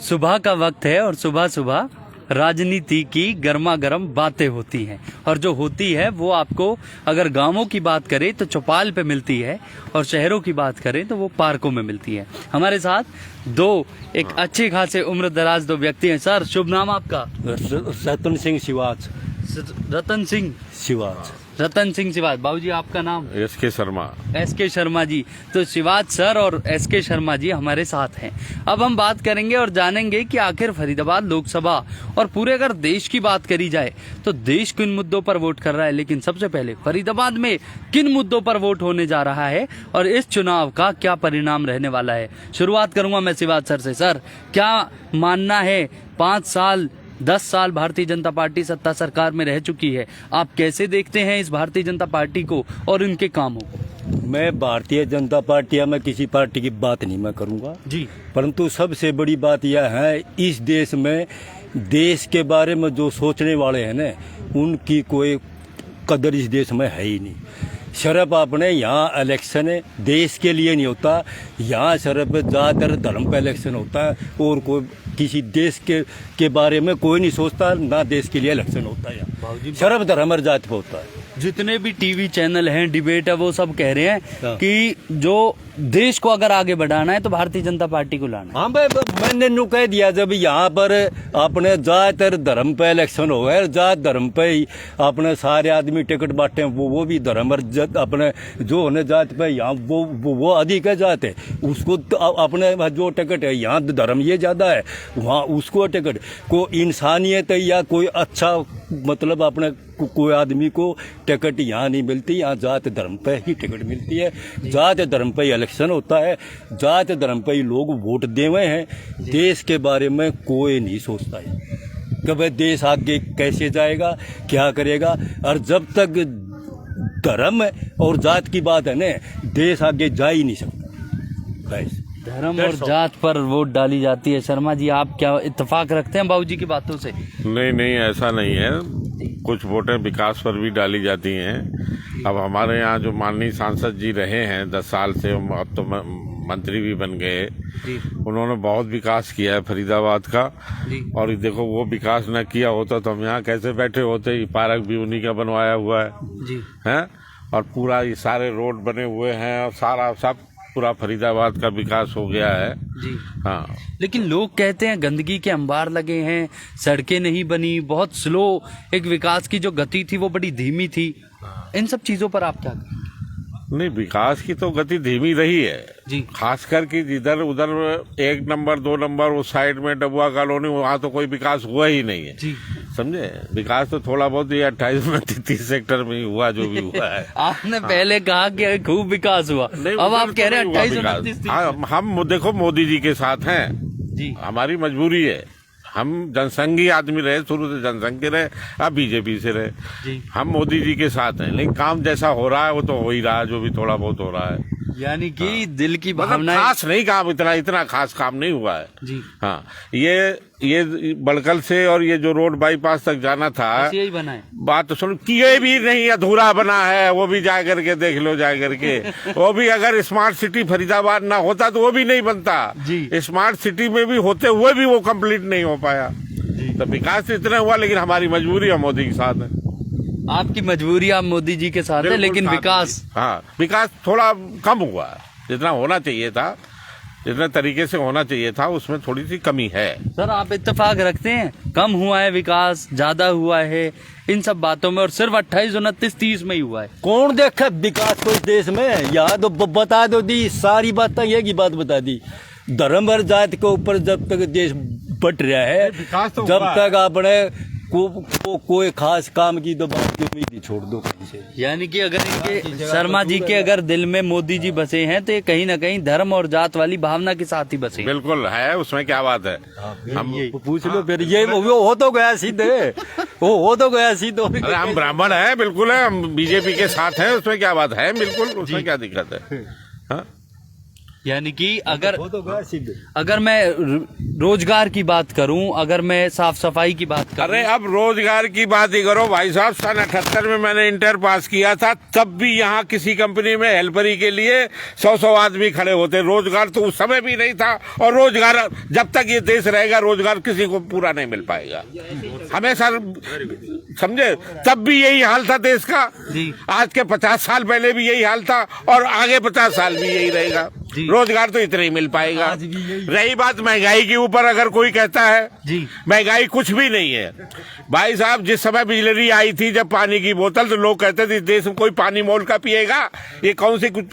सुबह का वक्त है और सुबह सुबह राजनीति की गर्मा गर्म बातें होती हैं और जो होती है वो आपको अगर गांवों की बात करें तो चौपाल पे मिलती है और शहरों की बात करें तो वो पार्कों में मिलती है। हमारे साथ एक अच्छे खासे उम्र दराज दो व्यक्ति हैं। सर, शुभ नाम आपका? रतन सिंह शिवाज। रतन सिंह शिवाज। रतन सिंह शिवाज। बाबूजी, आपका नाम? एसके शर्मा। एसके शर्मा जी। तो शिवाज सर और एसके शर्मा जी हमारे साथ हैं। अब हम बात करेंगे और जानेंगे कि आखिर फरीदाबाद लोकसभा और पूरे अगर देश की बात करी जाए तो देश किन मुद्दों पर वोट कर रहा है, लेकिन सबसे पहले फरीदाबाद में किन मुद्दों पर वोट होने जा रहा है और इस चुनाव का क्या परिणाम रहने वाला है। शुरुआत करूंगा मैं शिवाज सर से। सर, क्या मानना है, 5 साल 10 साल भारतीय जनता पार्टी सत्ता सरकार में रह चुकी है, आप कैसे देखते हैं इस भारतीय जनता पार्टी को और इनके कामों को? मैं भारतीय जनता पार्टी या मैं किसी पार्टी की बात नहीं मैं करूंगा जी, परंतु सबसे बड़ी बात यह है इस देश में देश के बारे में जो सोचने वाले हैं ना उनकी कोई कदर इस देश में है ही नहीं। सिर्फ अपने यहाँ इलेक्शन देश के लिए नहीं होता, यहाँ सिर्फ ज़्यादातर धर्म पे इलेक्शन होता है और कोई किसी देश के बारे में कोई नहीं सोचता, ना देश के लिए इलेक्शन होता है। सिर्फ धर्म और जाति पे होता है। जितने भी टीवी चैनल हैं, डिबेट है, वो सब कह रहे हैं कि जो देश को अगर आगे बढ़ाना है तो भारतीय जनता पार्टी को लाना है। हाँ भाई, मैंने नु कह दिया जब यहाँ पर अपने ज्यादातर धर्म पे इलेक्शन हो गए, जात धर्म पे ही अपने सारे आदमी टिकट बांटे, वो भी धर्म और अपने जो होने जात पे यहाँ वो अधिक है जात है, उसको अपने जो टिकट है यहाँ धर्म ये ज्यादा है, वहाँ उसको टिकट को इंसानियत या कोई अच्छा मतलब अपने कोई आदमी को टिकट यहाँ नहीं मिलती, यहाँ जात धर्म पे ही टिकट मिलती है। जात धर्म पे ही इलेक्शन होता है, जात धर्म पे ही लोग वोट देवे हैं। देश के बारे में कोई नहीं सोचता है कि भाई देश आगे कैसे जाएगा, क्या करेगा। और जब तक धर्म और जात की बात है ना, देश आगे जा ही नहीं सकता। धर्म और जात पर वोट डाली जाती है। शर्मा जी, आप क्या इत्तेफाक रखते हैं बाबूजी की बातों से? नहीं, ऐसा नहीं है। कुछ वोटें विकास पर भी डाली जाती हैं। अब हमारे यहाँ जो माननीय सांसद जी रहे हैं 10 साल से, अब तो मंत्री भी बन गए, उन्होंने बहुत विकास किया है फरीदाबाद का। और देखो, वो विकास न किया होता तो हम यहाँ कैसे बैठे होते। ये पार्क भी उन्हीं का बनवाया हुआ है। और पूरा ये सारे रोड बने हुए हैं और सारा सब पूरा फरीदाबाद का विकास हो गया है जी। हाँ, लेकिन लोग कहते हैं गंदगी के अंबार लगे हैं, सड़कें नहीं बनी, बहुत स्लो, एक विकास की जो गति थी वो बड़ी धीमी थी। इन सब चीजों पर आप क्या कहेंगे? नहीं, विकास की तो गति धीमी रही है जी। खासकर कि जिधर उधर 1 नंबर 2 नंबर उस साइड में डबुआ कॉलोनी, वहाँ तो कोई विकास हुआ ही नहीं है जी। समझे। विकास तो थोड़ा बहुत ये 28 29 सेक्टर में ही हुआ जो भी हुआ है। आपने पहले कहा कि खूब विकास हुआ, अब आप कह रहे हैं 28-29। हम देखो मोदी जी के साथ हैं जी, हमारी मजबूरी है। हम जनसंघी आदमी रहे, शुरू से जनसंघ के रहे, अब बीजेपी से रहे जी। हम मोदी जी के साथ हैं, लेकिन काम जैसा हो रहा है वो तो हो ही रहा है, जो भी थोड़ा बहुत हो रहा है। यानी कि दिल की मतलब भावना खास नहीं काम, इतना खास काम नहीं हुआ है जी। हाँ, ये बड़कल से और ये जो रोड बाईपास तक जाना था, यही बना है। बात तो सुनो, किए भी नहीं, अधूरा बना है, वो भी जा करके देख लो, जा करके वो भी अगर स्मार्ट सिटी फरीदाबाद ना होता तो वो भी नहीं बनता जी। स्मार्ट सिटी में भी होते हुए भी वो कंप्लीट नहीं हो पाया। तो विकास तो इतना हुआ, लेकिन हमारी मजबूरी है मोदी के साथ है। आपकी मजबूरी, आप मोदी जी के साथ है, लेकिन विकास, हाँ, विकास थोड़ा कम हुआ है। जितना होना चाहिए था, जितने तरीके से होना चाहिए था, उसमें थोड़ी सी कमी है। सर, आप इत्तेफाक रखते हैं कम हुआ है विकास, ज्यादा हुआ है इन सब बातों में, और सिर्फ 28 29 30 में ही हुआ है? कौन देखा विकास को इस देश में? यहाँ तो बता दो दी सारी बातें, एक ही बात बता दी, धर्म और जाति के ऊपर जब तक देश बट रहा है, जब तक अपने कोई खास काम की तो बात की उम्मीद ही छोड़ दो कहीं से। यानी कि अगर इनके शर्मा जी के अगर दिल में मोदी जी बसे हैं तो ये कहीं ना कहीं धर्म और जात वाली भावना के साथ ही बसे। बिल्कुल है, उसमें क्या बात है। हम पूछ लो फिर, ये वो हो तो गया सीधे, वो हो तो गया सीधे। अरे हम ब्राह्मण हैं, बिल्कुल है, हम बीजेपी के साथ हैं, उसमें क्या बात है, बिल्कुल, उसमें क्या दिक्कत है। हाँ? यानी कि अगर वो तो गया सीधे। अगर मैं रोजगार की बात करूं, अगर मैं साफ सफाई की बात करूं, अरे अब रोजगार की बात ही करो भाई साहब। सन 78 में मैंने इंटर पास किया था, तब भी यहाँ किसी कंपनी में हेल्परी के लिए 100 आदमी खड़े होते। रोजगार तो उस समय भी नहीं था, और रोजगार जब तक ये देश रहेगा रोजगार किसी को पूरा नहीं मिल पाएगा हमेशा, समझे। तब भी यही हाल था देश का, आज के 50 साल पहले भी यही हाल था, और आगे 50 साल भी यही रहेगा। रोजगार तो इतना ही मिल पाएगा। रही बात महंगाई के ऊपर, अगर कोई कहता है महंगाई कुछ भी नहीं है भाई साहब। जिस समय बिजली आई थी, जब पानी की बोतल, तो लोग कहते थे देश में कोई पानी मोल का पिएगा, ये कौन सी कुछ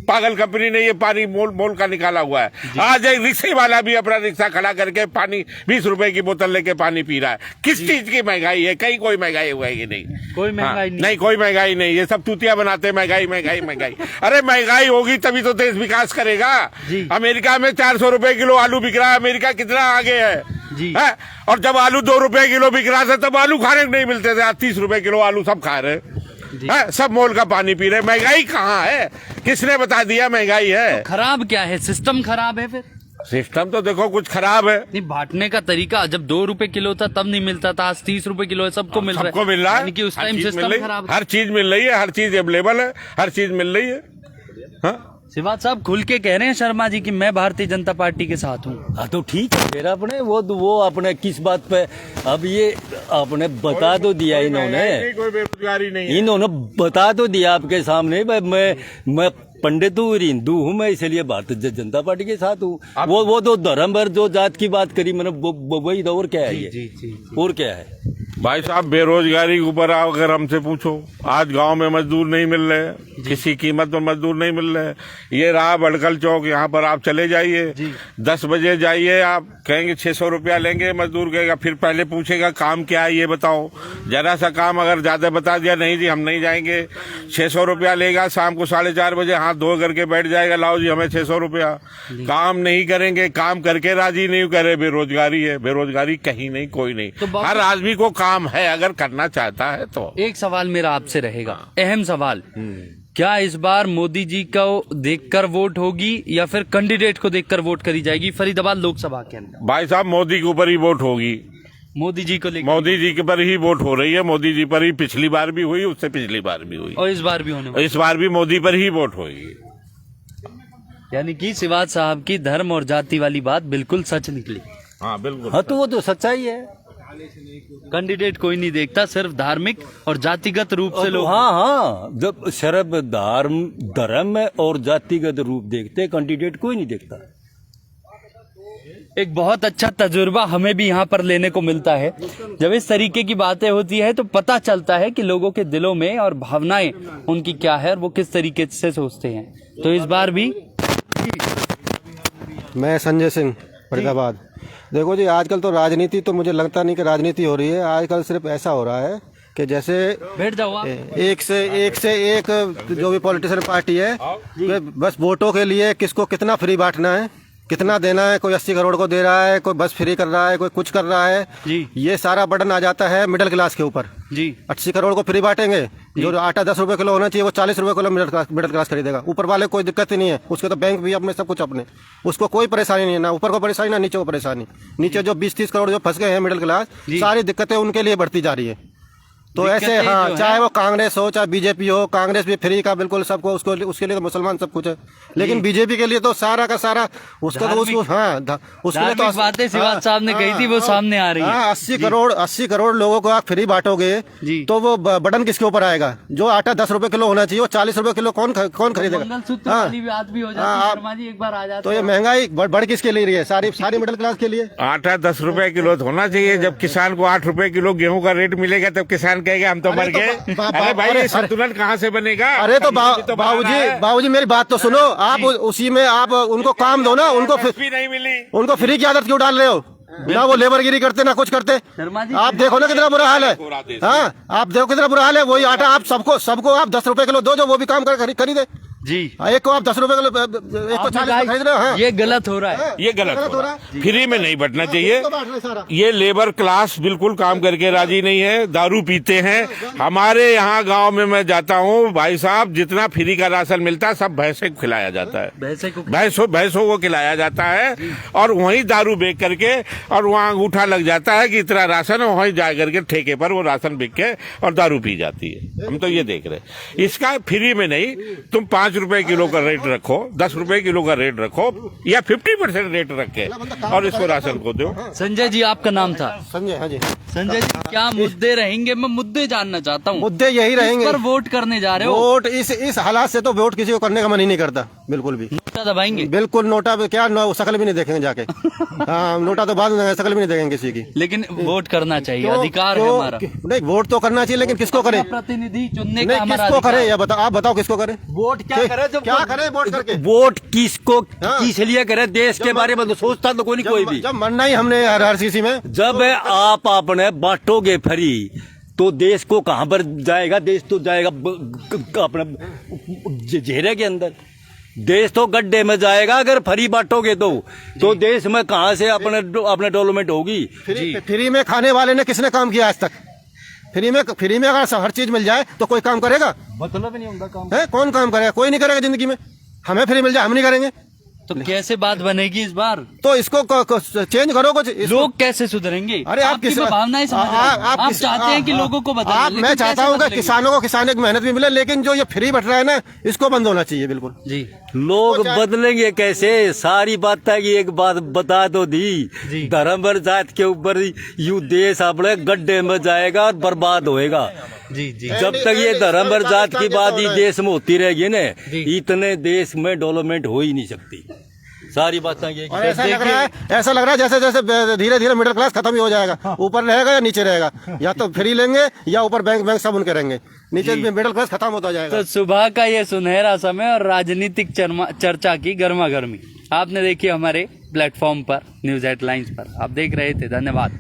पागल कंपनी ने ये पानी मोल का निकाला हुआ है। आज एक रिक्शे वाला भी अपना रिक्शा खड़ा करके पानी 20 रुपए की बोतल लेके पानी पी रहा है। किस चीज की महंगाई है? कहीं कोई महंगाई हुआ है? नहीं, कोई महंगाई नहीं, कोई महंगाई नहीं। ये सब तूतिया बनाते हैं, महंगाई महंगाई महंगाई। अरे महंगाई होगी तभी तो देश विकास करेगा। अमेरिका में 400 रुपए किलो आलू बिक रहा है, अमेरिका कितना आगे है। और जब आलू 2 रुपए किलो बिक रहा था, तब आलू खाने को नहीं मिलते थे। आज 30 रुपए किलो आलू सब खा रहे हैं, सब मोल का पानी पी रहे। महंगाई कहाँ है? किसने बता दिया महंगाई है? तो खराब क्या है? सिस्टम खराब है। फिर सिस्टम तो देखो कुछ खराब है। नहीं, बांटने का तरीका, जब 2 रुपए किलो था तब नहीं मिलता था, आज 30 रुपए किलो है, सबको मिल रहा है। सबको मिल रहा है, यानी कि उस टाइम सिस्टम खराब। हर चीज मिल रही है, हर चीज अवेलेबल है, हर चीज मिल रही है। हाँ? शिवाज साहब खुल के कह रहे हैं शर्मा जी कि मैं भारतीय जनता पार्टी के साथ हूँ। हाँ तो ठीक है फिर। अपने वो अपने किस बात पे, अब ये आपने बता तो दिया इन्होंने, कोई बेरोजगारी नहीं है। इन्होंने बता तो दिया आपके सामने। मैं पंडित हूँ, हिंदू हूँ मैं, इसलिए भारतीय जनता पार्टी के साथ हूँ। वो तो धर्म और जो जात की बात करी मैंने, वही तो। और क्या है ये? और क्या है भाई साहब? बेरोजगारी के ऊपर अगर हमसे पूछो, आज गांव में मजदूर नहीं मिल रहे, किसी कीमत पर मजदूर नहीं मिल रहे। ये रहा बड़कल चौक, यहाँ पर आप चले जाइए, 10 बजे जाइए, आप कहेंगे 600 रुपया लेंगे, मजदूर कहेगा, फिर पहले पूछेगा काम क्या है ये बताओ। जरा सा काम अगर ज्यादा बता दिया, नहीं जी हम नहीं जाएंगे, 600 रुपया लेगा। शाम को 4:30 बजे हाथ धो करके बैठ जाएगा, लाओ जी हमें 600 रुपया। काम नहीं करेंगे, काम करके राजी नहीं करे। बेरोजगारी है, बेरोजगारी कहीं नहीं, कोई नहीं। तो हर आदमी को काम है, अगर करना चाहता है तो। एक सवाल मेरा आपसे रहेगा, अहम सवाल, क्या इस बार मोदी जी को देखकर वोट होगी या फिर कैंडिडेट को देखकर वोट करी जाएगी फरीदाबाद लोकसभा के अंदर? भाई साहब मोदी के ऊपर ही वोट होगी। मोदी जी को लेकर, मोदी जी के पर ही वोट हो रही है। मोदी जी पर ही पिछली बार भी हुई, उससे पिछली बार भी हुई, और इस बार भी होने वाली। इस बार भी मोदी पर ही वोट होगी। यानी कि शिवाज साहब की धर्म और जाति वाली बात बिल्कुल सच निकली। हाँ बिल्कुल। हाँ तो वो तो सच्चाई है। कैंडिडेट कोई नहीं देखता, सिर्फ धार्मिक और जातिगत रूप से लोग। हाँ, जब सिर्फ धर्म और जातिगत रूप देखते, कैंडिडेट कोई नहीं देखता। एक बहुत अच्छा तजुर्बा हमें भी यहाँ पर लेने को मिलता है। जब इस तरीके की बातें होती है तो पता चलता है कि लोगों के दिलों में और भावनाएं उनकी क्या है और वो किस तरीके से सोचते हैं। तो इस बार भी मैं संजय सिंह, फरीदाबाद। देखो जी, आजकल तो राजनीति तो मुझे लगता नहीं कि राजनीति हो रही है। आजकल सिर्फ ऐसा हो रहा है कि जैसे बैठ जाओ आप। एक से एक जो भी पॉलिटिशियन पार्टी है, बस वोटों के लिए किसको कितना फ्री बांटना है, कितना देना है। कोई 80 करोड़ को दे रहा है, कोई बस फ्री कर रहा है, कोई कुछ कर रहा है जी। ये सारा बर्डन आ जाता है मिडिल क्लास के ऊपर जी। 80 करोड़ को फ्री बांटेंगे, जो आटा 10 रुपए किलो होना चाहिए वो 40 रुपए किलो मिडिल क्लास खरीदेगा। ऊपर वाले कोई दिक्कत ही नहीं है, उसके तो बैंक भी अपने, सब कुछ अपने, उसको कोई परेशानी नहीं है। ना ऊपर को परेशानी ना नीचे को परेशानी। नीचे जो 20-30 करोड़ जो फंस गए हैं मिडिल क्लास, सारी दिक्कतें उनके लिए बढ़ती जा रही है। तो ऐसे हाँ, चाहे वो कांग्रेस हो चाहे बीजेपी हो, कांग्रेस भी फ्री का बिल्कुल सबको, उसके लिए तो मुसलमान सब कुछ है। लेकिन बीजेपी के लिए तो सारा का सारा उसका तो उसको हाँ, उसके लिए तो बातें शिवाज साहब ने कही थी वो सामने आ रही है। 80 करोड़ लोगों को आप फ्री बांटोगे तो वो बटन किसके ऊपर आएगा? जो आटा 10 रुपए किलो होना चाहिए वो 40 रुपए किलो कौन खरीदेगा? तो ये महंगाई बढ़ किसके लिए रही है? सारी मिडिल क्लास के लिए। आटा 10 रुपए किलो होना चाहिए। जब किसान को 8 रुपए किलो गेहूं का रेट मिलेगा तब किसान कहेगा हम तो मर गए। अरे भाई ये संतुलन कहाँ से बनेगा? अरे तो बाबूजी मेरी बात तो सुनो। आप उसी में आप उनको काम दो ना, उनको नहीं मिली, उनको फ्री की आदत क्यों डाल रहे हो? ना वो लेबरगिरी करते ना कुछ करते। आप देखो ना कितना बुरा हाल है। हाँ, आप देखो कितना बुरा हाल है। वही आटा आप सबको आप 10 रुपए किलो दो, जो वो भी काम कर खरीदे। जी एक को आप 10 रुपए किलो, एक को 40 रुपए खरीद रहे हो। हाँ। ये गलत हो रहा है। ये गलत हो रहा है। फ्री में नहीं बंटना चाहिए। तो बांट रहे सारा। ये लेबर क्लास बिल्कुल काम करके राजी नहीं है, दारू पीते हैं। हमारे यहाँ गांव में मैं जाता हूँ भाई साहब, जितना फ्री का राशन मिलता है सब भैंसे को खिलाया जाता है, भैंसों को खिलाया जाता है, और वहीं दारू बेच करके और वहाँ अंगूठा लग जाता है कि इतना राशन है, वहीं जा करके ठेके पर वो राशन बिक के और दारू पी जाती है। हम तो ये देख रहे हैं। इसका फ्री में नहीं, तुम 5 रुपए किलो का रेट रखो, 10 रुपए किलो का रेट रखो, या 50% रेट रखे और इसको राशन को दो। संजय जी, आपका नाम था? संजय। हाँ जी। संजय जी, क्या मुद्दे रहेंगे? मैं मुद्दे जानना चाहता हूँ। मुद्दे यही रहेंगे। पर वोट करने जा रहे हो? वोट इस हालात से तो वोट किसी को करने का मन ही नहीं करता, बिल्कुल भी। नोटा दबाएंगे? बिल्कुल नोटा पे क्या, शकल भी नहीं देखेंगे जाके। हाँ, नोटा तो बाद में, शकल भी नहीं देखेंगे किसी की। लेकिन वोट करना चाहिए, अधिकार है हमारा। नहीं, वोट तो करना चाहिए, लेकिन किसको करे? प्रतिनिधि चुनने का नहीं, हमारा किसको करे? अधिकार। या बताओ, आप बताओ किसको करे? वोट क्या करे? जब क्या करे वोट करके? वोट किसको, हाँ। किस लिए करे? देश के बारे में तो सोचता तो कोई भी। जब मरना ही हमने हर चीज में। जब आप अपने बांटोगे फ्री, तो देश को कहां पर जाएगा? देश तो जाएगा अपने घेरे के अंदर। देश तो गड्ढे में जाएगा अगर फ्री बांटोगे तो देश में कहां से अपने डेवलपमेंट होगी? फ्री में खाने वाले ने किसने काम किया आज तक? फ्री में अगर हर चीज मिल जाए तो कोई काम करेगा? मतलब नहीं होगा काम है, कौन काम करेगा? कोई नहीं करेगा जिंदगी में। हमें फ्री मिल जाए, हम नहीं करेंगे। तो कैसे बात बनेगी इस बार? तो इसको चेंज करो कुछ। लोग कैसे सुधरेंगे? अरे आप आपकी मैं भावनाएं समझ रहा हूं। आप चाहते हैं कि लोगों को बदले, मैं चाहता हूँ कि किसानों को किसान की मेहनत भी मिले, लेकिन जो ये फ्री बट रहा है ना, इसको बंद होना चाहिए बिल्कुल। जी। लोग बदलेंगे कैसे? सारी बात है कि एक बात बता दो दी, धर्म और जात के ऊपर यू देश अपने गड्ढे में जाएगा और बर्बाद होएगा। जी जी। जब तक ये धर्म और जात की बात ही देश में होती रहेगी ना, इतने देश में डेवलपमेंट हो ही नहीं सकती। सारी बातें ये और ऐसा लग रहा है जैसे जैसे धीरे धीरे मिडिल क्लास खत्म ही हो जाएगा। ऊपर रहेगा या नीचे रहेगा? या तो फ्री लेंगे या ऊपर बैंक सब उनके रहेंगे, नीचे मिडिल क्लास खत्म होता जाएगा। तो सुबह का ये सुनहरा समय और राजनीतिक चर्चा की गर्मा गर्मी आपने देखी हमारे प्लेटफॉर्म पर, न्यूज हेडलाइंस पर। आप देख रहे थे, धन्यवाद।